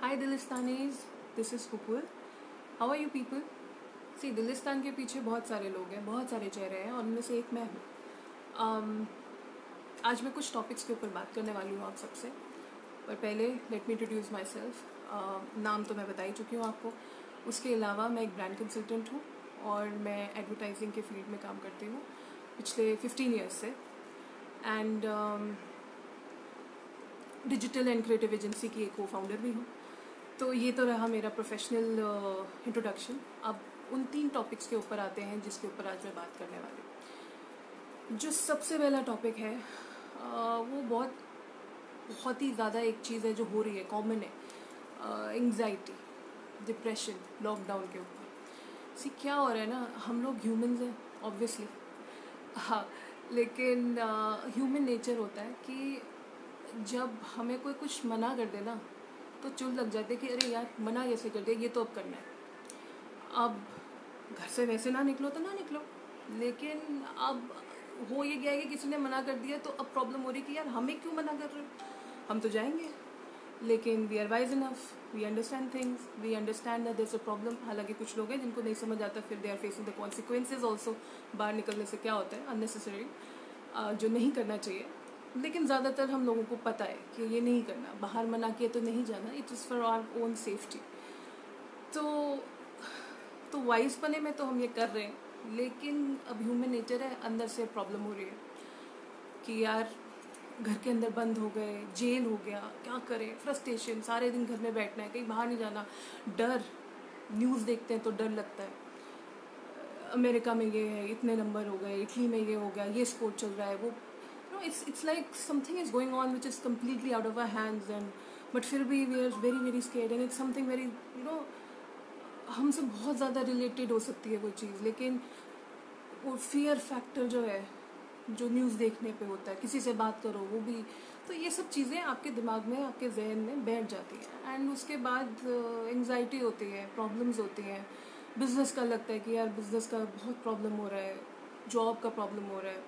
Hi Dilistanis, this is Pupul. How are you people? See, दिलिस्तान के पीछे बहुत सारे लोग हैं, बहुत सारे चेहरे हैं और उनमें से एक मैं हूँ. आज मैं कुछ टॉपिक्स के ऊपर बात करने वाली हूँ आप सबसे. पर पहले let me introduce my self. नाम तो मैं बता ही चुकी हूँ आपको. उसके अलावा मैं एक ब्रांड कंसल्टेंट हूँ और मैं एडवर्टाइजिंग के फील्ड में काम करती हूँ पिछले 15 ईयर्स से. And digital and creative agency की एक को फाउंडर भी हूँ. तो ये तो रहा मेरा प्रोफेशनल इंट्रोडक्शन. अब उन 3 टॉपिक्स के ऊपर आते हैं जिसके ऊपर आज मैं बात करने वाली हूँ. जो सबसे पहला टॉपिक है वो बहुत ही ज़्यादा एक चीज़ है जो हो रही है, कॉमन है. एंग्जाइटी, डिप्रेशन, लॉकडाउन के ऊपर. सी क्या हो रहा है ना, हम लोग ह्यूमंस हैं ऑब्वियसली. हाँ, लेकिन ह्यूमन नेचर होता है कि जब हमें कोई कुछ मना कर दे ना तो चुल लग जाते कि अरे यार मना कैसे कर दिया, ये तो अब करना है. अब घर से वैसे ना निकलो तो ना निकलो, लेकिन अब हो ये गया है कि किसी ने मना कर दिया तो अब प्रॉब्लम हो रही कि यार हमें क्यों मना कर रहे हो, हम तो जाएंगे. लेकिन we are wise enough, we understand things, we understand that there is a problem. हालांकि कुछ लोग हैं जिनको नहीं समझ आता, फिर they are facing the consequences also. बाहर निकलने से क्या होता है, अननेसेसरी जो नहीं करना चाहिए. लेकिन ज़्यादातर हम लोगों को पता है कि ये नहीं करना, बाहर मना किया तो नहीं जाना, it is for our own safety. तो वाइज पने में तो हम ये कर रहे हैं, लेकिन अब ह्यूमन नेचर है, अंदर से प्रॉब्लम हो रही है कि यार घर के अंदर बंद हो गए, जेल हो गया, क्या करें. फ्रस्ट्रेशन, सारे दिन घर में बैठना है, कहीं बाहर नहीं जाना. डर, न्यूज़ देखते हैं तो डर लगता है. अमेरिका में ये है, इतने नंबर हो गए, इटली में ये हो गया, ये स्पोर्ट चल रहा है, वो it's like something is going on which is completely out of our hands. And but फिर भी we are very very scared and it's something very हमसे बहुत ज़्यादा रिलेटेड हो सकती है वो चीज़. लेकिन वो फियर फैक्टर जो है, जो न्यूज़ देखने पे होता है, किसी से बात करो वो भी, तो ये सब चीज़ें आपके दिमाग में, आपके जहन में बैठ जाती हैं. एंड उसके बाद एंग्जाइटी होती है, प्रॉब्लम्स होती हैं. बिज़नेस का लगता है कि यार बिज़नेस का बहुत प्रॉब्लम हो रहा है, जॉब का प्रॉब्लम हो रहा है.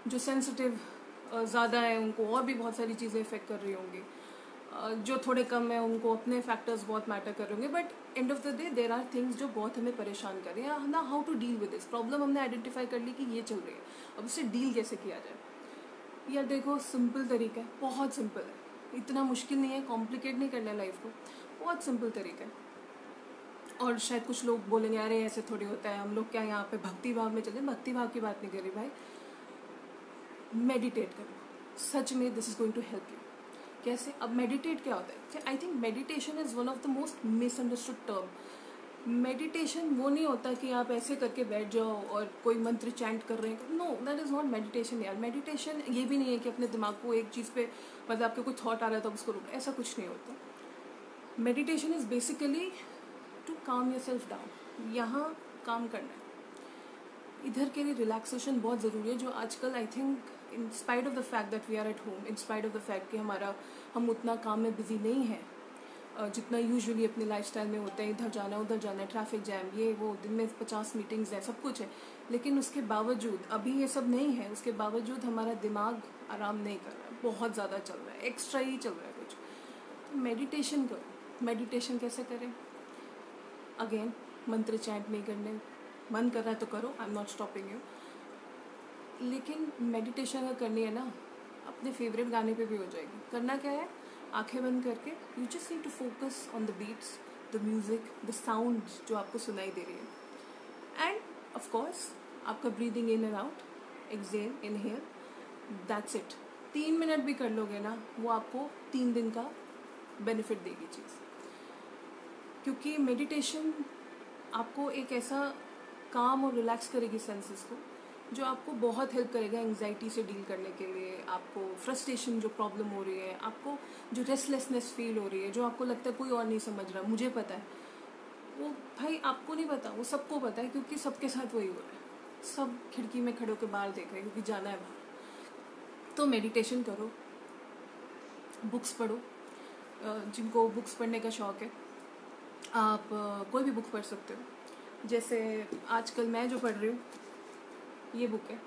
जो सेंसिटिव ज़्यादा है उनको और भी बहुत सारी चीज़ें इफेक्ट कर रही होंगी. जो थोड़े कम है उनको अपने फैक्टर्स बहुत मैटर कर रहे होंगे. But end of the day there are things जो बहुत हमें परेशान कर रही हैं ना. How to deal with this problem हमने आइडेंटिफाई कर ली कि ये चल रही है, अब उससे डील कैसे किया जाए. यार देखो, सिंपल तरीका है, बहुत सिंपल है, इतना मुश्किल नहीं है, कॉम्प्लिकेट नहीं करना है लाइफ को, बहुत सिंपल तरीका है. और शायद कुछ लोग बोलेंगे अरे ऐसे थोड़ी होता है, हम लोग क्या यहाँ पे भक्ति भाव में चले. भक्ति भाव की बात नहीं कर रही भाई, मेडिटेट करो. सच में this is going to help you. कैसे? अब मेडिटेट क्या होता है? I think meditation is one of the most misunderstood term. Meditation वो नहीं होता कि आप ऐसे करके बैठ जाओ और कोई मंत्र चैंट कर रहे हैं. No, that is not meditation यार. मेडिटेशन ये भी नहीं है कि अपने दिमाग को एक चीज़ पे, मतलब आपके कोई थॉट आ रहा था उसको रोकना, ऐसा कुछ नहीं होता. Meditation is basically to calm yourself down. यहाँ काम करना है, इधर के लिए रिलैक्सेशन बहुत ज़रूरी है. जो आजकल I think in spite of the fact that we are at home, in spite of the fact कि हम उतना काम में बिजी नहीं हैं जितना यूजुअली अपने लाइफस्टाइल में होता है. इधर जाना उधर जाना, ट्रैफिक जैम, ये वो, दिन में 50 मीटिंग्स हैं, सब कुछ है. लेकिन उसके बावजूद, अभी ये सब नहीं है, उसके बावजूद हमारा दिमाग आराम नहीं कर रहा है, बहुत ज़्यादा चल रहा है, एक्स्ट्रा ही चल रहा है कुछ. तो मेडिटेशन करो. मेडिटेशन कैसे करें? अगेन, मंत्र चैंट नहीं करने. मन कर रहा है तो करो, I am not stopping you. लेकिन मेडिटेशन अगर करनी है ना, अपने फेवरेट गाने पे भी हो जाएगी. करना क्या है, आंखें बंद करके you just need to focus on the beats, the music, the sound जो आपको सुनाई दे रही है. एंड ऑफ कोर्स आपका breathing in and out, exhale, inhale, that's it. 3 minute भी कर लोगे ना, वो आपको 3 दिन का बेनिफिट देगी चीज़. क्योंकि मेडिटेशन आपको एक ऐसा काम और रिलैक्स करेगी सेंसेस को, जो आपको बहुत हेल्प करेगा एंग्जाइटी से डील करने के लिए. आपको फ्रस्ट्रेशन जो प्रॉब्लम हो रही है, आपको जो रेस्टलेसनेस फील हो रही है, जो आपको लगता है कोई और नहीं समझ रहा, मुझे पता है, वो भाई आपको नहीं पता, वो सबको पता है. क्योंकि सबके साथ वही हो रहा है, सब खिड़की में खड़े होकर बाहर देख रहे हैं क्योंकि जाना है बाहर. तो मेडिटेशन करो, बुक्स पढ़ो. जिनको बुक्स पढ़ने का शौक़ है, आप कोई भी बुक पढ़ सकते हो. जैसे आजकल मैं जो पढ़ रही हूँ, ये बुक है.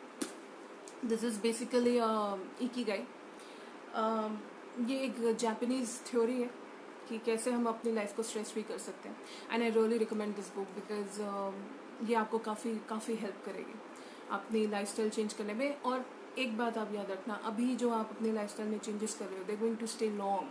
This is basically Ikigai. ये एक जापानीज़ थ्योरी है कि कैसे हम अपनी लाइफ को स्ट्रेस फ्री कर सकते हैं. And I really recommend this book because ये आपको काफ़ी हेल्प करेगी अपनी लाइफस्टाइल चेंज करने में. और एक बात आप याद रखना, अभी जो आप अपने लाइफस्टाइल में चेंजेस कर रहे हो, they going to stay long.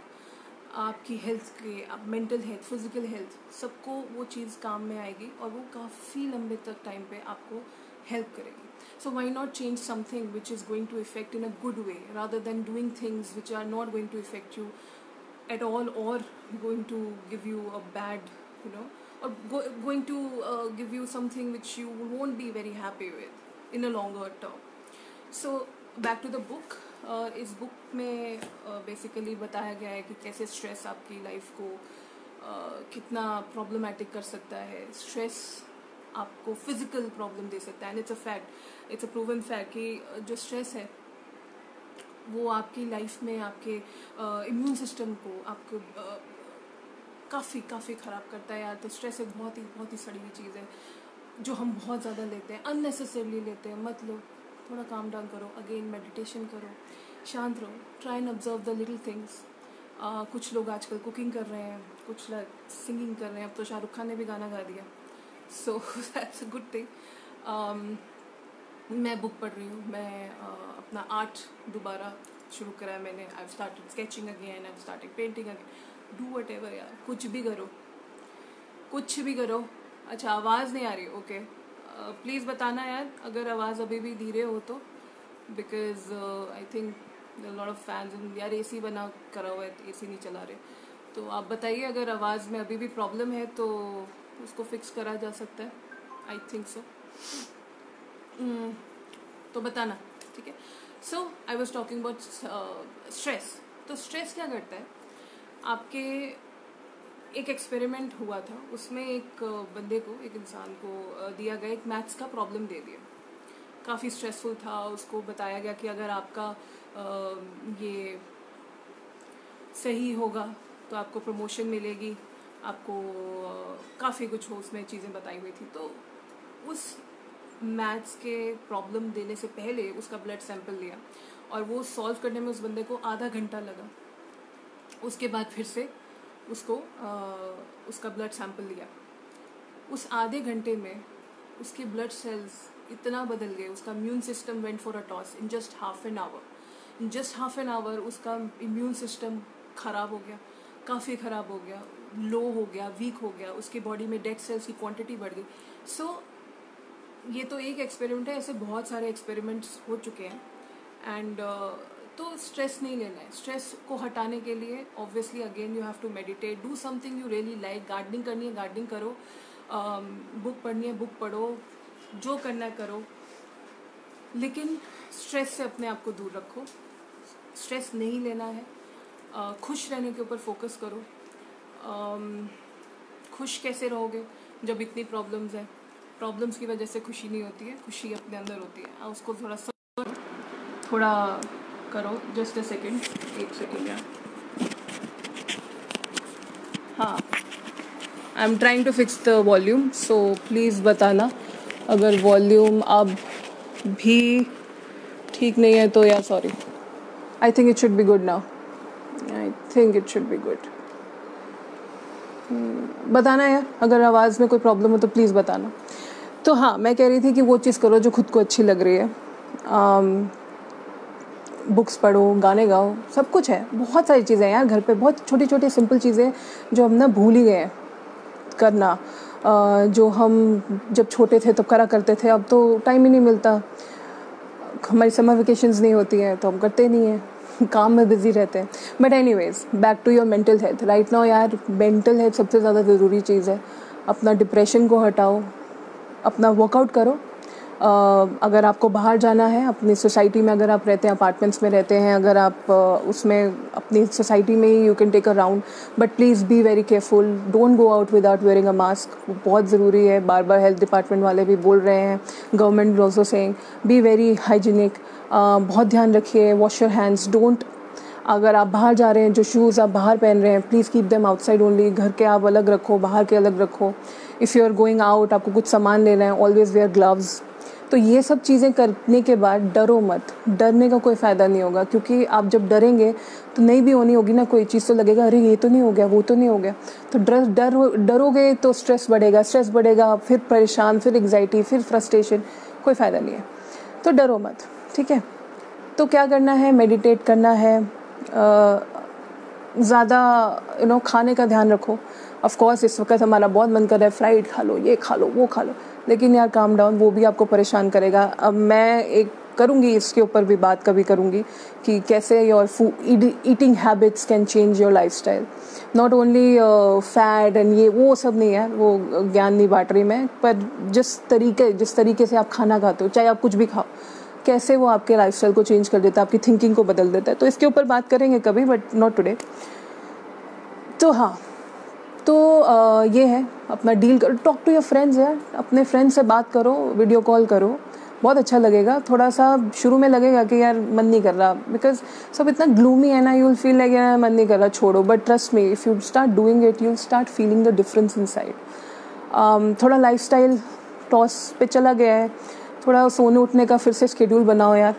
आपकी हेल्थ के, आप मेंटल हेल्थ, फिजिकल हेल्थ, सबको वो चीज़ काम में आएगी और वो काफ़ी लंबे तक टाइम पे आपको हेल्प करेगी. So why not change something which is going to affect in a good way rather than doing things which are not going to affect you at all or going to give you a bad, or going to give you something which you won't be very happy with in a longer term. So back to the book. इस book में basically बताया गया है कि कैसे stress आपकी life को कितना प्रॉब्लमैटिक कर सकता है. स्ट्रेस आपको फिजिकल प्रॉब्लम दे सकता है. And it's a fact, it's a proven fact कि जो स्ट्रेस है वो आपकी लाइफ में आपके इम्यून सिस्टम को आपको काफ़ी ख़राब करता है यार. तो स्ट्रेस एक बहुत ही सड़ी हुई चीज़ है जो हम बहुत ज़्यादा लेते हैं, अननेसेसरली लेते हैं. मत लो, थोड़ा काम डाउन करो. अगेन मेडिटेशन करो, शांत रहो, try and observe the little things. कुछ लोग आजकल कुकिंग कर रहे हैं, कुछ लोग सिंगिंग कर रहे हैं. अब तो शाहरुख खान ने भी गाना गा दिया, so that's a good thing. मैं बुक पढ़ रही हूँ. मैं अपना आर्ट दोबारा शुरू करा है मैंने. I started sketching again, I started painting again. Do what ever यार, कुछ भी करो. अच्छा, आवाज़ नहीं आ रही? ओके, प्लीज़ बताना यार अगर आवाज़ अभी भी धीरे हो तो, because I think lot of fans. यार एसी बना करा हुआ है, एसी नहीं चला रहे. तो आप बताइए अगर आवाज़ में अभी भी प्रॉब्लम है तो उसको फिक्स करा जा सकता है. I think so. तो बताना, ठीक है. So I was talking about stress. तो स्ट्रेस क्या करता है आपके. एक एक्सपेरिमेंट हुआ था, उसमें एक बंदे को, एक इंसान को दिया गया एक मैथ्स का प्रॉब्लम दे दिया. काफ़ी स्ट्रेसफुल था. उसको बताया गया कि अगर आपका ये सही होगा तो आपको प्रमोशन मिलेगी, आपको काफ़ी कुछ हो, उसमें चीज़ें बताई हुई थी. तो उस मैथ्स के प्रॉब्लम देने से पहले उसका ब्लड सैंपल लिया और वो सॉल्व करने में उस बंदे को आधा घंटा लगा. उसके बाद फिर से उसको उसका ब्लड सैंपल लिया. उस आधे घंटे में उसके ब्लड सेल्स इतना बदल गए, उसका immune system went for a toss in just half an hour. उसका इम्यून सिस्टम ख़राब हो गया, काफ़ी ख़राब हो गया, लो हो गया, वीक हो गया. उसकी बॉडी में डेड सेल्स की क्वांटिटी बढ़ गई. सो ये तो एक एक्सपेरिमेंट है, ऐसे बहुत सारे एक्सपेरिमेंट्स हो चुके हैं. एंड तो स्ट्रेस नहीं लेना है. स्ट्रेस को हटाने के लिए obviously again you have to meditate, do something you really like. Gardening करनी है, गार्डनिंग करो. बुक पढ़नी है, बुक पढ़ो. जो करना है करो, लेकिन स्ट्रेस से अपने आप को दूर रखो. स्ट्रेस नहीं लेना है. खुश रहने के ऊपर फोकस करो. खुश कैसे रहोगे जब इतनी प्रॉब्लम्स हैं. प्रॉब्लम्स की वजह से खुशी नहीं होती है, खुशी अपने अंदर होती है. उसको थोड़ा करो. जस्ट अ सेकेंड, एक सेकेंड यार. हाँ, I am trying to fix the volume, so please बताना अगर वॉल्यूम अब भी ठीक नहीं है तो. यार sorry, I think it should be good now. बताना यार अगर आवाज़ में कोई प्रॉब्लम हो तो प्लीज़ बताना. तो हाँ, मैं कह रही थी कि वो चीज़ करो जो खुद को अच्छी लग रही है. बुक्स पढ़ो, गाने गाओ, सब कुछ है. बहुत सारी चीज़ें हैं यार घर पे, बहुत छोटी छोटी सिंपल चीज़ें जो हम ना भूल ही गए हैं करना. जो हम जब छोटे थे तो करा करते थे, अब तो टाइम ही नहीं मिलता. हमारी समर वेकेशंस नहीं होती हैं तो हम करते नहीं हैं, काम में बिजी रहते हैं. But anyways, back to your mental health. Right now यार, मेंटल हेल्थ सबसे ज़्यादा ज़रूरी चीज़ है. अपना डिप्रेशन को हटाओ, अपना वर्कआउट करो. अगर आपको बाहर जाना है, अपनी सोसाइटी में अगर आप रहते हैं, अपार्टमेंट्स में रहते हैं, अगर आप उसमें अपनी सोसाइटी में ही you can take a round. But please be very careful. Don't go out without wearing a mask. बहुत ज़रूरी है. बार बार हेल्थ डिपार्टमेंट वाले भी बोल रहे हैं, गवर्नमेंट भी also saying be very hygienic. बहुत ध्यान रखिए. Wash your hands. डोंट, अगर आप बाहर जा रहे हैं, जो शूज़ आप बाहर पहन रहे हैं, please keep them outside only. घर के आप अलग रखो, बाहर के अलग रखो. If you are going out, आपको कुछ सामान लेना है, ऑलवेज वेयर ग्लव्स. तो ये सब चीज़ें करने के बाद डरो मत, डरने का कोई फ़ायदा नहीं होगा, क्योंकि आप जब डरेंगे तो नहीं भी होनी होगी ना कोई चीज़, तो लगेगा अरे ये तो नहीं हो गया, वो तो नहीं हो गया। तो डरोगे तो स्ट्रेस बढ़ेगा, फिर परेशान, फिर एग्जाइटी, फिर फ्रस्ट्रेशन, कोई फ़ायदा नहीं है। तो डरो मत, ठीक है। तो क्या करना है, मेडिटेट करना है, ज़्यादा खाने का ध्यान रखो। ऑफ कोर्स इस वक्त हमारा बहुत मन कर रहा है फ्राइड खा लो, ये खा लो, वो खा लो, लेकिन यार काम डाउन, वो भी आपको परेशान करेगा। अब मैं एक करूँगी इसके ऊपर भी बात कभी करूँगी कि कैसे your eating habits can change your lifestyle. Not only fat and ये वो सब नहीं है, वो ज्ञान नहीं बांट रही मैं, पर जिस तरीके से आप खाना खाते हो, चाहे आप कुछ भी खाओ, कैसे वो आपके लाइफस्टाइल को चेंज कर देता है, आपकी थिंकिंग को बदल देता है। तो इसके ऊपर बात करेंगे कभी, बट नॉट टुडे। तो हाँ, तो ये है, अपना डील करो, टॉक टू योर फ्रेंड्स यार, अपने फ्रेंड्स से बात करो, वीडियो कॉल करो, बहुत अच्छा लगेगा। थोड़ा सा शुरू में लगेगा कि यार मन नहीं कर रहा, बिकॉज सब इतना ग्लूमी है ना, यू विल फील लाइक यार मन नहीं कर रहा, छोड़ो। But trust me, if you start doing it, you will start feeling the difference inside. थोड़ा लाइफस्टाइल टॉस पे चला गया है, थोड़ा सोने उठने का फिर से शेड्यूल बनाओ यार,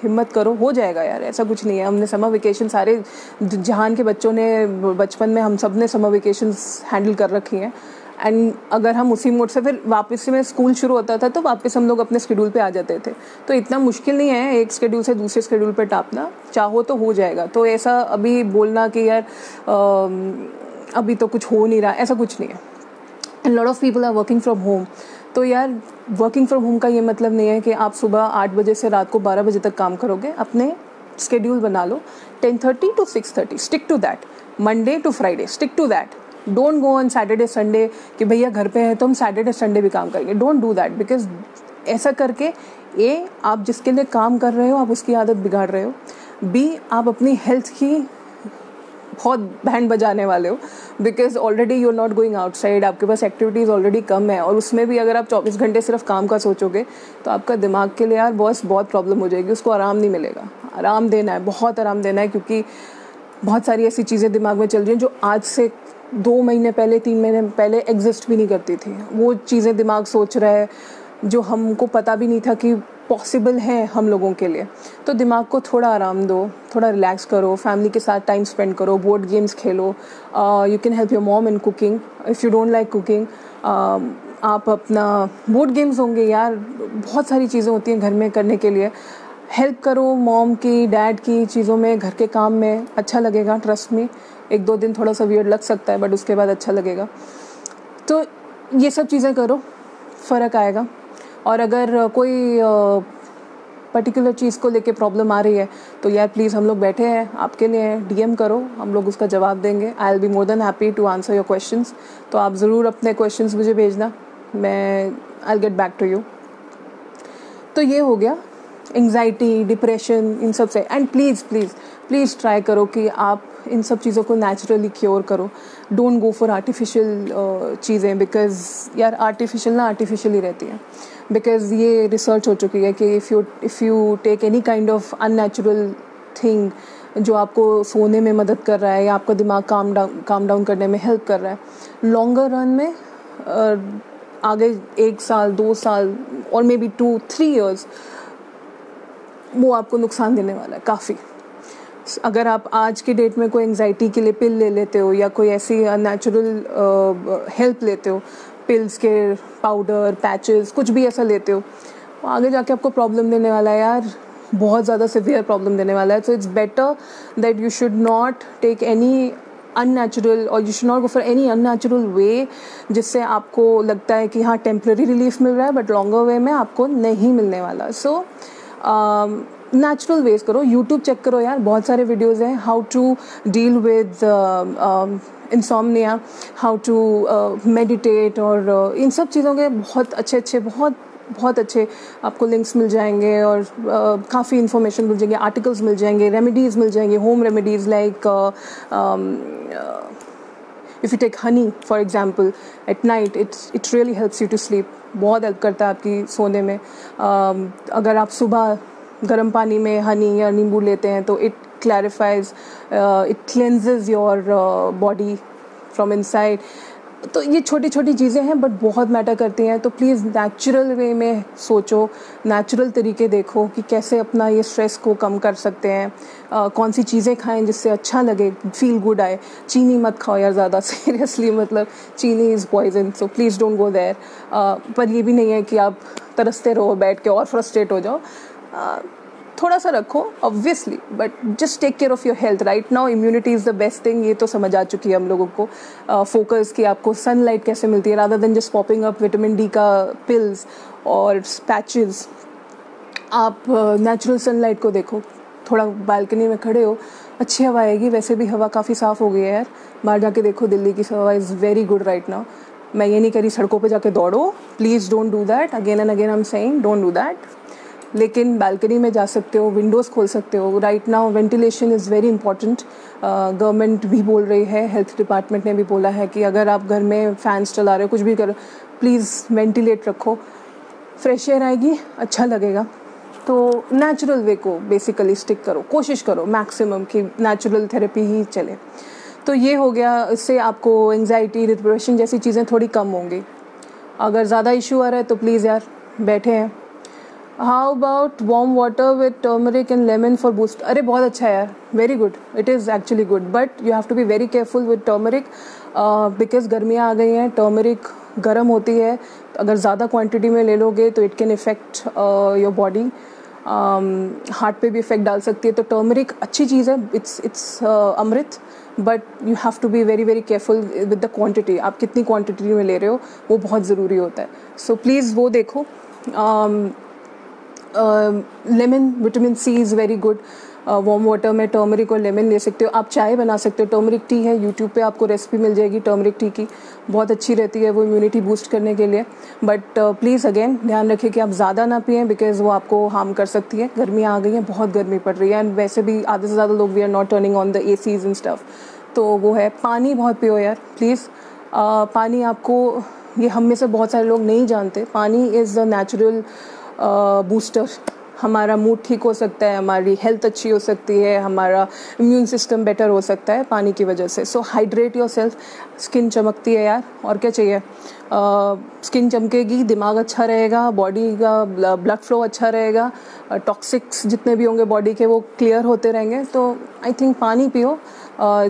हिम्मत करो, हो जाएगा यार, ऐसा कुछ नहीं है। हमने समर वेकेशन, सारे जहान के बच्चों ने बचपन में, हम सब ने समर वेकेशंस हैंडल कर रखी हैं। एंड अगर हम उसी मोड से फिर वापस से स्कूल शुरू होता था तो वापस हम लोग अपने शेड्यूल पे आ जाते थे। तो इतना मुश्किल नहीं है एक शेड्यूल से दूसरे शेड्यूल पे टापना, चाहो तो हो जाएगा। तो ऐसा अभी बोलना कि यार अभी तो कुछ हो नहीं रहा, ऐसा कुछ नहीं है। And lot of people are working from home. तो यार वर्किंग फ्रॉम होम का ये मतलब नहीं है कि आप सुबह 8 बजे से रात को 12 बजे तक काम करोगे। अपने शेड्यूल बना लो, 10:30 to 6:30, stick to that. Monday to Friday, stick to that. Don't go on Saturday Sunday कि भैया घर पे है तो हम सैटरडे संडे भी काम करेंगे। डोंट डू दैट, बिकॉज ऐसा करके आप जिसके लिए काम कर रहे हो आप उसकी आदत बिगाड़ रहे हो, आप अपनी हेल्थ की बहुत बैंड बजाने वाले हो, because already you are not going outside, आपके पास एक्टिविटीज़ ऑलरेडी कम है। और उसमें भी अगर आप 24 घंटे सिर्फ काम का सोचोगे तो आपका दिमाग के लिए यार बहुत प्रॉब्लम हो जाएगी, उसको आराम नहीं मिलेगा। आराम देना है, बहुत आराम देना है, क्योंकि बहुत सारी ऐसी चीज़ें दिमाग में चल रही हैं जो आज से 2 महीने पहले, 3 महीने पहले एग्जिस्ट भी नहीं करती थी। वो चीज़ें दिमाग सोच रहा है जो हमको पता भी नहीं था कि पॉसिबल है हम लोगों के लिए। तो दिमाग को थोड़ा आराम दो, थोड़ा रिलैक्स करो, फैमिली के साथ टाइम स्पेंड करो, board games Khelo. You can help your mom in cooking if you don't like cooking. आप अपना बोर्ड गेम्स होंगे यार, बहुत सारी चीज़ें होती हैं घर में करने के लिए। हेल्प करो मॉम की, डैड की चीज़ों में, घर के काम में, अच्छा लगेगा। ट्रस्ट में 1-2 दिन थोड़ा सा वियर्ड लग सकता है, बट उसके बाद अच्छा लगेगा। तो ये सब चीज़ें करो, फ़र्क आएगा। और अगर कोई पर्टिकुलर चीज़ को लेके प्रॉब्लम आ रही है तो यार प्लीज़, हम लोग बैठे हैं आपके लिए, DM करो, हम लोग उसका जवाब देंगे। I will be more than happy to answer your questions. तो आप ज़रूर अपने क्वेश्चंस मुझे भेजना, मैं I will get back to you. तो ये हो गया एंग्जाइटी, डिप्रेशन, इन सब से। एंड प्लीज़ ट्राई करो कि आप इन सब चीज़ों को नेचुरली क्योर करो। डोंट गो फॉर आर्टिफिशियल चीज़ें, बिकॉज यार आर्टिफिशियल ही रहती है। बिकॉज ये रिसर्च हो चुकी है कि if you take any kind of unnatural thing जो आपको सोने में मदद कर रहा है या आपका दिमाग काम डाउन करने में हेल्प कर रहा है, लॉन्गर रन में आगे 1 साल, 2 साल और मे बी 2-3 years वो आपको नुकसान देने वाला है काफ़ी। अगर आप आज के डेट में कोई एंग्जाइटी के लिए पिल ले लेते हो या कोई ऐसी नेचुरल हेल्प लेते हो, पिल्स के पाउडर, पैचेस, कुछ भी ऐसा लेते हो, वो आगे जाके आपको प्रॉब्लम देने वाला है यार, बहुत ज़्यादा सिवियर प्रॉब्लम देने वाला है। So it's better that you should not take any unnatural, और you should not go for any unnatural way जिससे आपको लगता है कि हाँ टेम्प्रेरी रिलीफ मिल रहा है, बट लॉन्गर वे में आपको नहीं मिलने वाला। सो नेचुरल वेज करो। यूट्यूब चेक करो यार, बहुत सारे वीडियोज़ हैं, how to deal with insomnia, how to meditate, और इन सब चीज़ों के बहुत अच्छे बहुत अच्छे आपको लिंक्स मिल जाएंगे, और काफ़ी इन्फॉर्मेशन मिल जाएंगे, आर्टिकल्स मिल जाएंगे, रेमेडीज़ मिल जाएंगे, home remedies like if you take honey for example at night, it really helps you to sleep, बहुत हेल्प करता है आपकी सोने में। अगर आप सुबह गर्म पानी में हनी या नींबू लेते हैं तो it clarifies, it cleanses your body from inside. तो ये छोटी छोटी चीज़ें हैं बट बहुत मैटर करती हैं। तो प्लीज़ नेचुरल वे में सोचो, नेचुरल तरीके देखो कि कैसे अपना ये स्ट्रेस को कम कर सकते हैं। कौन सी चीज़ें खाएं जिससे अच्छा लगे, फील गुड आए। चीनी मत खाओ यार ज़्यादा, सीरियसली, मतलब चीनी is poison, so please don't go there. पर ये भी नहीं है कि आप तरसते रहो बैठ के और फ्रस्ट्रेट हो जाओ। थोड़ा सा रखो obviously, but just take care of your health. Right now immunity is the best thing, ये तो समझ आ चुकी है हम लोगों को। फोकस कि आपको सनलाइट कैसे मिलती है, rather than just popping up vitamin D का पिल्स और पैचेस। आप नेचुरल सनलाइट को देखो, थोड़ा बालकनी में खड़े हो, अच्छी हवा आएगी। वैसे भी हवा काफ़ी साफ़ हो गई है यार, बाहर जाके देखो, दिल्ली की हवा is very good right now. मैं ये नहीं कह रही सड़कों पे जाके दौड़ो, please don't do that, again and again I am saying don't do that. लेकिन बालकनी में जा सकते हो, विंडोज़ खोल सकते हो। Right now ventilation is very important. Government भी बोल रही है, हेल्थ डिपार्टमेंट ने भी बोला है कि अगर आप घर में फैंस चला रहे हो, कुछ भी करो, प्लीज़ वेंटिलेट रखो, फ्रेश एयर आएगी, अच्छा लगेगा। तो नेचुरल वे को बेसिकली स्टिक करो, कोशिश करो मैक्सिमम कि नेचुरल थेरेपी ही चले। तो ये हो गया, इससे आपको एंग्जाइटी, डिप्रेशन जैसी चीज़ें थोड़ी कम होंगी। अगर ज़्यादा इशू आ रहा है तो प्लीज़ यार बैठे हैं। How about warm water with turmeric and lemon for boost? अरे बहुत अच्छा है यार, very good, it is actually good, but you have to be very careful with turmeric because गर्मियाँ आ गई हैं, टर्मरिक गर्म होती है, अगर ज़्यादा क्वांटिटी में ले लोगे तो it can effect your body, heart पे भी इफेक्ट डाल सकती है। तो टर्मरिक अच्छी चीज़ है, इट्स अमृत, but you have to be very very careful with the quantity. आप कितनी क्वांटिटी में ले रहे हो वो बहुत ज़रूरी होता है। सो प्लीज़ वो देखो। Lemon, vitamin C is very good. Warm water में टर्मरिक और लेमन ले सकते हो। आप चाय बना सकते हो, टर्मरिक टी है, यूट्यूब पे आपको रेसिपी मिल जाएगी टर्मरिक टी की, बहुत अच्छी रहती है वो इम्यूनिटी बूस्ट करने के लिए। बट प्लीज़ अगेन ध्यान रखिए कि आप ज़्यादा ना पिएं बिकॉज वो आपको हार्म कर सकती है। गर्मियाँ आ गई हैं, बहुत गर्मी पड़ रही है, एंड वैसे भी आधे से ज़्यादा लोग we are not turning on the ACs and stuff. तो वो है, पानी बहुत पियो यार प्लीज़। पानी आपको, ये हम में से बहुत सारे लोग नहीं जानते, पानी इज़ द नेचुरल बूस्टर। हमारा मूड ठीक हो सकता है, हमारी हेल्थ अच्छी हो सकती है, हमारा इम्यून सिस्टम बेटर हो सकता है पानी की वजह से। सो हाइड्रेट योर सेल्फ। स्किन चमकती है यार, और क्या चाहिए। स्किन चमकेगी, दिमाग अच्छा रहेगा, बॉडी का ब्लड फ्लो अच्छा रहेगा, टॉक्सिक्स जितने भी होंगे बॉडी के वो क्लियर होते रहेंगे। तो आई थिंक पानी पियो,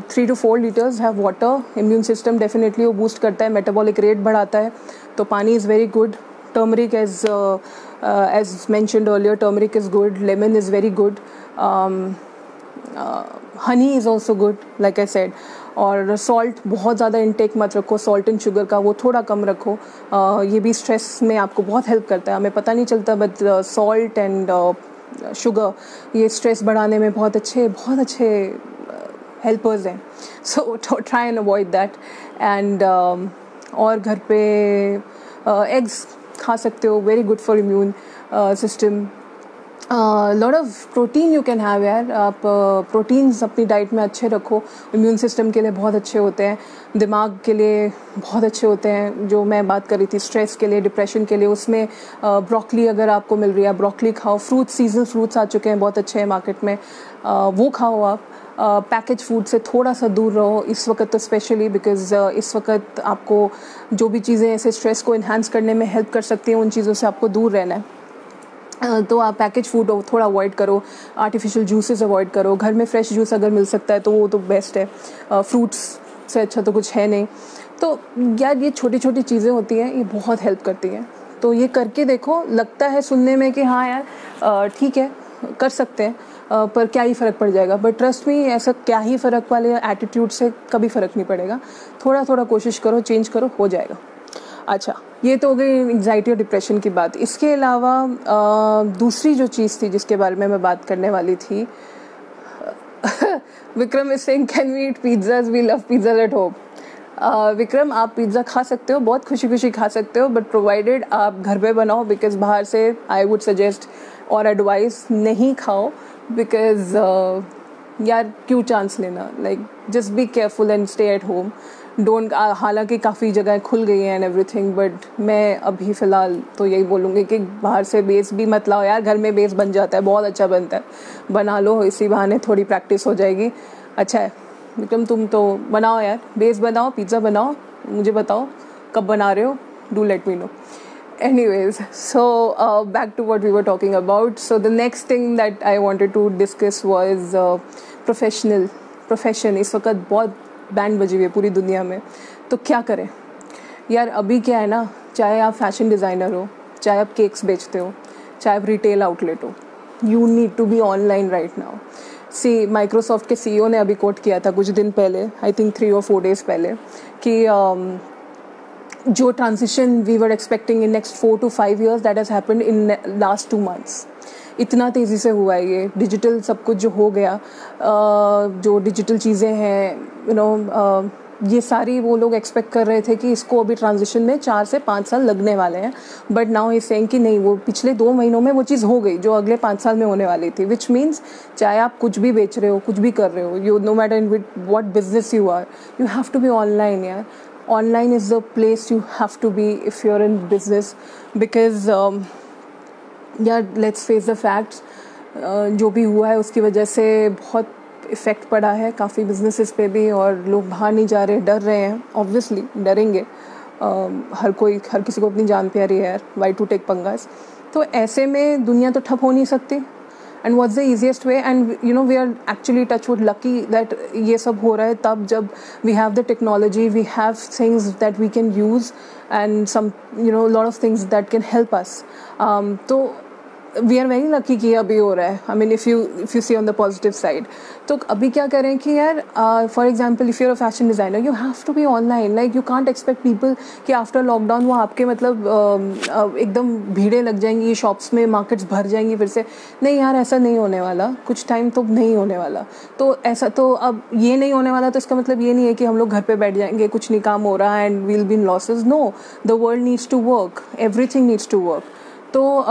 3 to 4 litres have water. Immune system definitely वो बूस्ट करता है, मेटाबॉलिक रेट बढ़ाता है, तो पानी is very good. Turmeric, as mentioned earlier, turmeric is good. Lemon is very good. Honey is also good, like I said. और salt बहुत ज़्यादा इंटेक मत रखो, salt and sugar का वो थोड़ा कम रखो। ये भी स्ट्रेस में आपको बहुत हेल्प करता है, हमें पता नहीं चलता, बट salt and sugar ये स्ट्रेस बढ़ाने में बहुत अच्छे हेल्पर्स हैं। So try and avoid that. And और घर पे एग्स खा सकते हो, very good for immune system. Lot of protein you can have यार। आप प्रोटीन्स अपनी डाइट में अच्छे रखो, इम्यून सिस्टम के लिए बहुत अच्छे होते हैं, दिमाग के लिए बहुत अच्छे होते हैं। जो मैं बात कर रही थी स्ट्रेस के लिए, डिप्रेशन के लिए, उसमें ब्रोकली अगर आपको मिल रही है, ब्रोकली खाओ। फ्रूट्स, सीजनल फ्रूट्स आ चुके हैं, बहुत अच्छे हैं मार्केट में, वो खाओ आप। पैकेज फूड से थोड़ा सा दूर रहो इस वक्त तो, स्पेशली बिकॉज इस वक्त आपको जो भी चीज़ें ऐसे स्ट्रेस को इन्हांस करने में हेल्प कर सकती हैं उन चीज़ों से आपको दूर रहना है। तो आप पैकेज फूड थोड़ा अवॉइड करो, आर्टिफिशियल जूसेस अवॉइड करो, घर में फ्रेश जूस अगर मिल सकता है तो वो तो बेस्ट है। फ्रूट्स से अच्छा तो कुछ है नहीं। तो यार ये छोटी छोटी चीज़ें होती हैं, ये बहुत हेल्प करती हैं। तो ये करके देखो, लगता है सुनने में कि हाँ यार ठीक है कर सकते हैं, पर क्या ही फ़र्क पड़ जाएगा। बट ट्रस्ट मी, ऐसा क्या ही फ़र्क वाले एटीट्यूड से कभी फ़र्क नहीं पड़ेगा। थोड़ा थोड़ा कोशिश करो, चेंज करो, हो जाएगा। अच्छा, ये तो हो गई एंग्जाइटी और डिप्रेशन की बात। इसके अलावा दूसरी जो चीज़ थी जिसके बारे में मैं बात करने वाली थी, Vikram is saying can we eat pizzas, we love pizza at home. Vikram, आप पिज़्ज़ा खा सकते हो, बहुत खुशी खुशी खा सकते हो, बट प्रोवाइडेड आप घर पे बनाओ, बिकॉज बाहर से आई वुड सजेस्ट और एडवाइस नहीं खाओ, बिकॉज यार क्यों चांस लेना। Like just be careful and stay at home, don't. हालांकि काफ़ी जगह खुल गई हैं एंड एवरीथिंग, बट मैं अभी फ़िलहाल तो यही बोलूँगी कि बाहर से बेस भी मत लाओ यार, घर में बेस बन जाता है, बहुत अच्छा बनता है, बना लो, इसी बहाने थोड़ी प्रैक्टिस हो जाएगी। अच्छा है विक्रम, तुम तो बनाओ यार, बेस बनाओ, पिज़्ज़ा बनाओ, मुझे बताओ कब बना रहे हो, do let me know. Anyways, so back to what we were talking about. So the next thing that I wanted to discuss was profession. इस वक्त बहुत बैंड बजी हुई है पूरी दुनिया में, तो क्या करें यार. अभी क्या है ना, चाहे आप फैशन डिज़ाइनर हो, चाहे आप केक्स बेचते हो, चाहे आप रिटेल आउटलेट हो, you need to be online right now. See Microsoft के CEO ने अभी कोट किया था कुछ दिन पहले, आई थिंक 3 or 4 days पहले, कि जो transition we were expecting in next 4 to 5 years that has happened in last 2 months. इतना तेज़ी से हुआ है ये डिजिटल सब कुछ जो हो गया. जो डिजिटल चीज़ें हैं ये सारी वो लोग एक्सपेक्ट कर रहे थे कि इसको अभी ट्रांजिशन में 4 से 5 साल लगने वाले हैं, बट नाउ ही सेइंग कि नहीं, वो पिछले 2 महीनों में वो चीज़ हो गई जो अगले 5 साल में होने वाली थी. विच मीन्स चाहे आप कुछ भी बेच रहे हो, कुछ भी कर रहे हो, you no matter in what business you are, you have to be online यार. Online is the place you have to be if you're in business, because let's face the facts, जो भी हुआ है उसकी वजह से बहुत इफ़ेक्ट पड़ा है काफ़ी बिजनेसेस पे भी, और लोग बाहर नहीं जा रहे, डर रहे हैं. ऑब्वियसली डरेंगे, हर किसी को अपनी जान प्यारी है यार, वाई टू टेक पंगास. तो ऐसे में दुनिया तो ठप हो नहीं सकती. And what's the easiest way, and we are actually touch wood lucky that ये सब हो रहा है तब जब we have the technology, we have things that we can use, and some lot of things that can help us. तो we are very lucky कि अभी हो रहा है. I mean if you see on the positive side, तो अभी क्या करें कि यार for example if you are a fashion designer, you have to be online. Like you can't expect people कि आफ्टर लॉकडाउन वो आपके एकदम भीड़ें लग जाएंगी शॉप्स में, मार्केट्स भर जाएंगी फिर से. नहीं यार, ऐसा नहीं होने वाला, कुछ टाइम तो नहीं होने वाला. तो ऐसा तो अब ये नहीं होने वाला, तो इसका मतलब ये नहीं है कि हम लोग घर पे बैठ जाएंगे, कुछ नहीं काम हो रहा and we'll be in losses. No, the world needs to work, everything needs to work. तो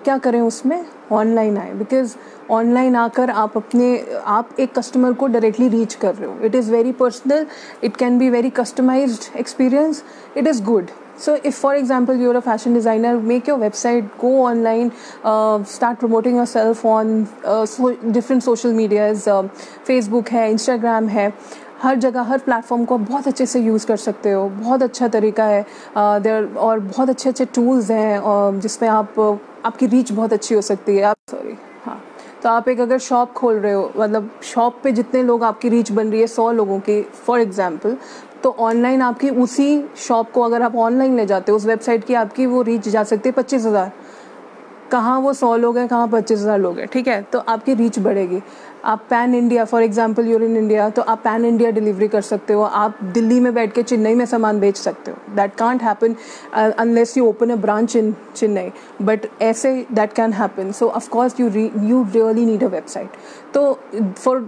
क्या करें उसमें, ऑनलाइन आए. बिकॉज ऑनलाइन आकर आप एक कस्टमर को डायरेक्टली रीच कर रहे हो. It is very personal, it can be very customized experience, it is good. So if for example you're a fashion designer, make your website, go online, start promoting yourself on different social medias. Facebook है, Instagram है, हर जगह हर platform को बहुत अच्छे से use कर सकते हो. बहुत अच्छा तरीका है देयर, और बहुत अच्छे अच्छे टूल्स हैं जिसमें आपकी रीच बहुत अच्छी हो सकती है. तो आप एक अगर शॉप खोल रहे हो, मतलब शॉप पे जितने लोग आपकी रीच बन रही है 100 लोगों की फॉर एग्जांपल, तो ऑनलाइन आपकी उसी शॉप को अगर आप ऑनलाइन ले जाते हो, उस वेबसाइट की आपकी वो रीच जा सकती है 25,000. कहाँ वो 100 लोग हैं, कहाँ 25,000 लोग हैं, ठीक है. तो आपकी रीच बढ़ेगी. आप pan India, for example you're in India, तो आप पैन इंडिया डिलीवरी कर सकते हो. आप दिल्ली में बैठ के चेन्नई में सामान बेच सकते हो. That can't happen unless you open a branch in Chennai, but ऐसे that can happen. So of course you really need a website. तो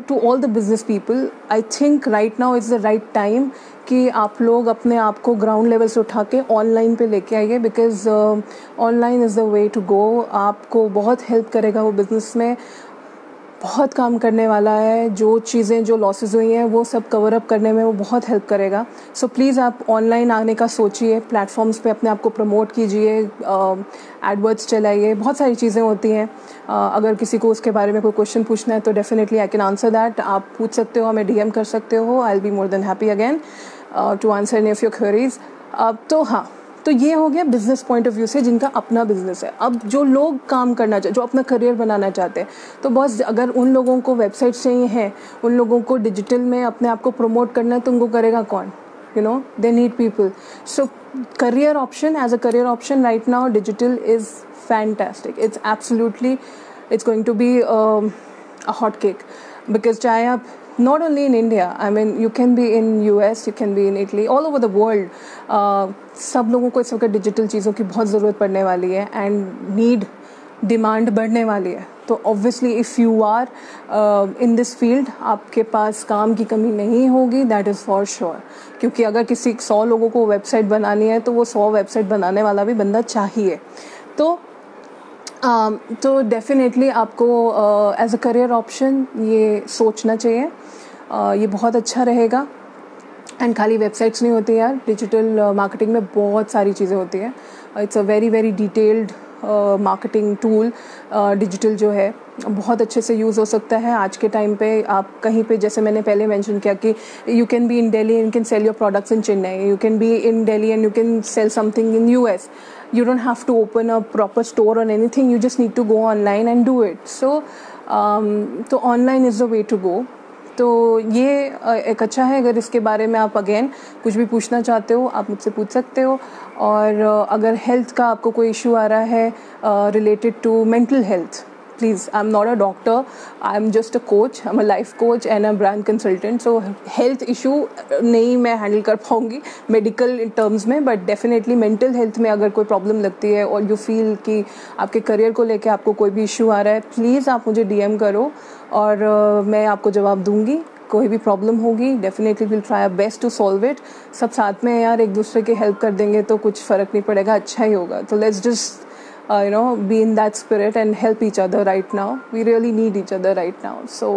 to all the business people, I think right now is the right time कि आप लोग अपने आप को ground level से उठा के ऑनलाइन पे लेके आइए. Because online is the way to go. आपको बहुत हेल्प करेगा वो बिज़नेस में, बहुत काम करने वाला है. जो चीज़ें जो लॉसेस हुई हैं वो सब कवर अप करने में वो बहुत हेल्प करेगा. सो प्लीज़ आप ऑनलाइन आने का सोचिए, प्लेटफॉर्म्स पे अपने आप को प्रमोट कीजिए, एडवर्ड्स चलाइए, बहुत सारी चीज़ें होती हैं. अगर किसी को उसके बारे में कोई क्वेश्चन पूछना है तो definitely I can answer that. आप पूछ सकते हो, हमें DM कर सकते हो. I will be more than happy again to answer any of your queries. तो हाँ, तो ये हो गया बिजनेस पॉइंट ऑफ व्यू से जिनका अपना बिजनेस है. अब जो लोग काम करना चाहते, जो अपना करियर बनाना चाहते हैं, तो बस अगर उन लोगों को वेबसाइट चाहिए हैं, उन लोगों को डिजिटल में अपने आप को प्रमोट करना है, तो उनको करेगा कौन? They need people. So career option, as a career option right now, digital is fantastic. It's absolutely, it's going to be a hot cake. Because चाहे आप not only in India, I mean you can be in US, you can be in Italy, all over the world, सब लोगों को इस वक्त digital चीज़ों की बहुत ज़रूरत पड़ने वाली है, एंड डिमांड बढ़ने वाली है. तो obviously if you are in this field, आपके पास काम की कमी नहीं होगी, दैट इज़ फॉर श्योर. क्योंकि अगर किसी 100 लोगों को वेबसाइट बनानी है तो वो 100 वेबसाइट बनाने वाला भी बंदा चाहिए. तो डेफिनेटली आपको एज अ करियर ऑप्शन ये सोचना चाहिए. ये बहुत अच्छा रहेगा. एंड खाली वेबसाइट्स नहीं होती यार, डिजिटल मार्केटिंग में बहुत सारी चीज़ें होती हैं. It's a very very detailed marketing tool digital जो है बहुत अच्छे से यूज़ हो सकता है आज के टाइम पे। आप कहीं पे, जैसे मैंने पहले मेंशन किया कि you can be in Delhi and can sell your products in Chennai, you can be in Delhi and you can sell something in US. You don't have to open a proper store or anything, you just need to go online and do it. So तो online is the way to go. तो ये एक अच्छा है. अगर इसके बारे में आप अगेन कुछ भी पूछना चाहते हो आप मुझसे पूछ सकते हो. और अगर हेल्थ का आपको कोई इशू आ रहा है related to mental health, please, I'm not a doctor, I'm just a coach, I'm a life coach and a brand consultant. So health issue नहीं मैं हैंडल कर पाऊँगी मेडिकल टर्म्स में, बट डेफिनेटली मेंटल हेल्थ में अगर कोई problem लगती है और यू फील कि आपके करियर को लेके आपको कोई भी इशू आ रहा है, प्लीज़ आप मुझे DM करो और मैं आपको जवाब दूँगी. कोई भी प्रॉब्लम होगी definitely will try our best to solve it. सब साथ में यार एक दूसरे की हेल्प कर देंगे तो कुछ फ़र्क नहीं पड़ेगा, अच्छा ही होगा. तो let's just be in that spirit and help each other right now. We really need each other right now. So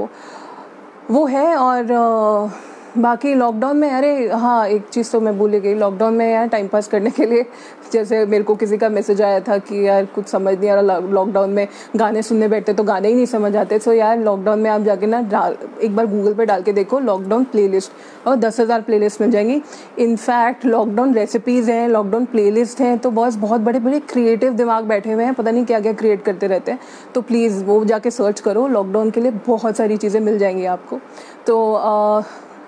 वो है. और बाकी लॉकडाउन में, अरे हाँ एक चीज़ तो मैं भूल ही गई. लॉकडाउन में यार टाइम पास करने के लिए, जैसे मेरे को किसी का मैसेज आया था कि यार कुछ समझ नहीं आ रहा, लॉकडाउन में गाने सुनने बैठते तो गाने ही नहीं समझ आते. सो यार लॉकडाउन में आप जाके ना एक बार गूगल पे डाल के देखो लॉकडाउन प्लेलिस्ट, और 10,000 प्लेलिस्ट मिल जाएंगी. इनफैक्ट लॉकडाउन रेसिपीज़ हैं, लॉकडाउन प्लेलिस्ट हैं. तो बस बहुत बड़े बड़े क्रिएटिव दिमाग बैठे हुए हैं, पता नहीं क्या क्या क्रिएट करते रहते हैं. तो प्लीज़ वो जाके सर्च करो, लॉकडाउन के लिए बहुत सारी चीज़ें मिल जाएंगी आपको. तो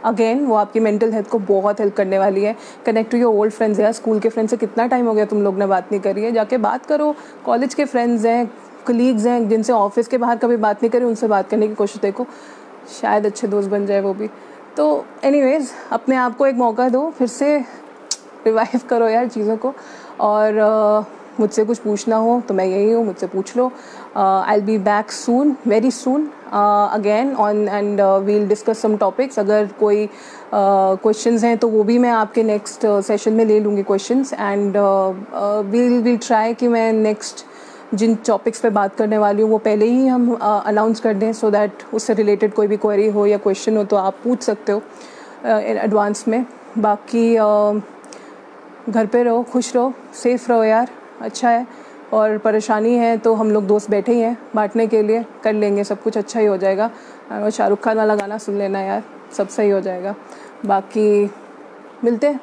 अगेन वो आपकी मेंटल हेल्थ को बहुत हेल्प करने वाली है. Connect to your old friends. यार स्कूल के फ्रेंड्स से कितना टाइम हो गया तुम लोग ने बात नहीं करी है, जाके बात करो. कॉलेज के फ्रेंड्स हैं, कलीग्स हैं जिनसे ऑफिस के बाहर कभी बात नहीं करी, उनसे बात करने की कोशिश देखो, शायद अच्छे दोस्त बन जाए वो भी. तो एनीवेज अपने आप को एक मौका दो, फिर से रिवाइव करो यार चीज़ों को. और मुझसे कुछ पूछना हो तो मैं यही हूँ, मुझसे पूछ लो. I will be back soon, very soon again on, and we'll discuss some topics. अगर कोई क्वेश्चंस हैं तो वो भी मैं आपके नेक्स्ट सेशन में ले लूँगी क्वेश्चंस. एंड वील ट्राई कि मैं नेक्स्ट जिन टॉपिक्स पे बात करने वाली हूँ वो पहले ही हम अनाउंस कर दें, सो दैट उससे रिलेटेड कोई भी क्वेरी हो या क्वेश्चन हो तो आप पूछ सकते हो इन एडवांस में. बाकी घर पे रहो, खुश रहो, सेफ रहो यार, अच्छा है. और परेशानी है तो हम लोग दोस्त बैठे ही हैं बांटने के लिए, कर लेंगे सब कुछ, अच्छा ही हो जाएगा. और शाहरुख खान वाला गाना सुन लेना यार, सब सही हो जाएगा. बाकी मिलते हैं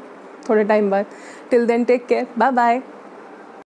थोड़े टाइम बाद. Till then take care, bye bye.